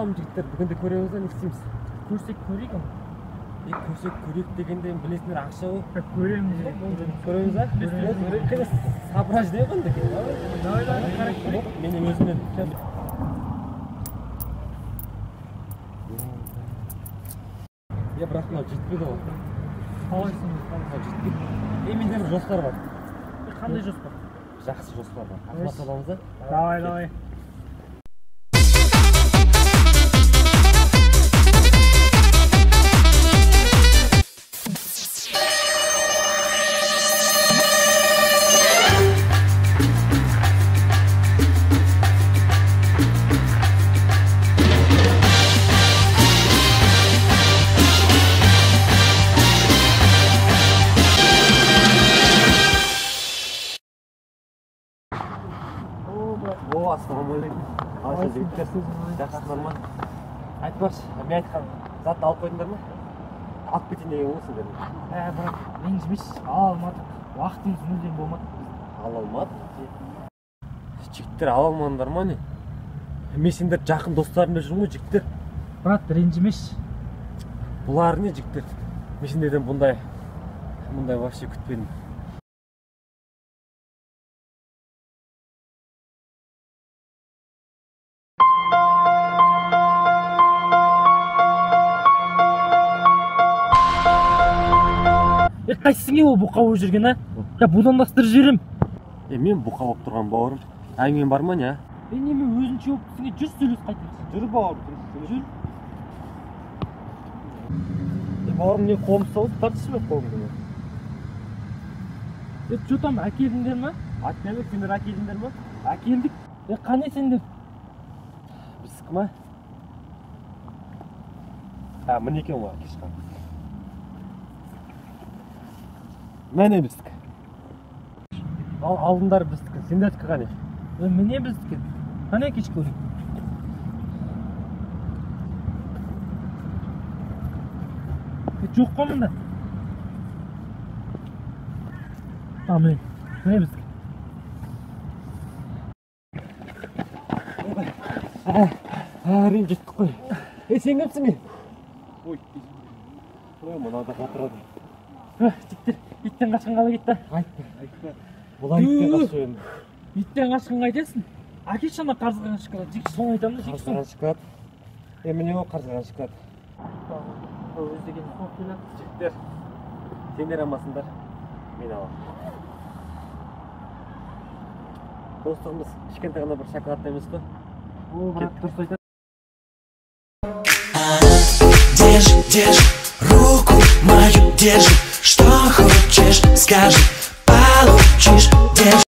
Tamam жігіттер, бүгінде көреміз ба, не істейміз? Көрсек көрейік ама. Көрсек көрейік дегенде білесіңдер ақша ғой. Көреміз ғой. Көреміз ба? Көреміз. Сабыраж не қылды екен? Давай, қарап көрейік. Менің өзімнен. Бірақ мынау жетпеді ғой. Қалайсың? Жетпеді. Менде бір жоспар бар. Қандай жоспар? Жақсы жоспар бар. Ахмат аламыз да? Давай. Ассалаумағалейкум. Қалайсыз жігіттер? Жақсысыздар ма? Айтпақшы, мен айтқан затты алып қойдыңдар ма? Алып кетейін деген болсын дедім. Бірақ ренжімейсіз, ала алмадық. Уақытымыз мүлдем болмады. Ала алмадық? Жігіттер ала алмадыңдар ма не? Мен сендер жақын достарым деп жүрмін ғой жігіттер. Брат, ренжімейсіз. Бұлар не жігіттер? Мен сендерден бұндай вообще күтпедім. Қайсың ол бұқа болып жүрген, а? Будандастырып жіберем. Мен бұқа болып тұрған бауырым. Әңгімен бар ма не? Неме өзінше болып сізге жүз сөйлес қайтеміз. Жүр бауырым, жүр. Бауырым не қолым соғып, тартшы ме қолымды? Что там, әкелдіңдер ма? Әкелдік, сендер әкелдіңдер ма? Әкелдік. Қане сендер? Біздікі ма? Міне екен ғой, кешқан. Мәне біздікі. Алдындар біздікі, сендердікі қане? Міне біздікі. Қане кеш көрейік? Жоқ қой мұнда? Міне біздікі. Әрең жеттік қой. Сен кімсің мен? Ой, мұнада қатырады. Жігіттер, иттен қашқан қалай кетті? Айтпа. Бұлай иттен қашқан енді. Иттен қашқан қайтесің? Әкеш ана қарызған шоколад. Жігіт соны айтамын да, жігіт соны. Қарызған шоколад. Міне ол қарызған шоколад. Өздеген соқ келеді. Жігіттер, сендер амасыңдар. Мен алам. Достығымыз кішкентай ғана бір шоколадта емес қой. Брат, дұрыс айтады. Держи, руку мою держи, что хочешь, скажи, получишь, держи.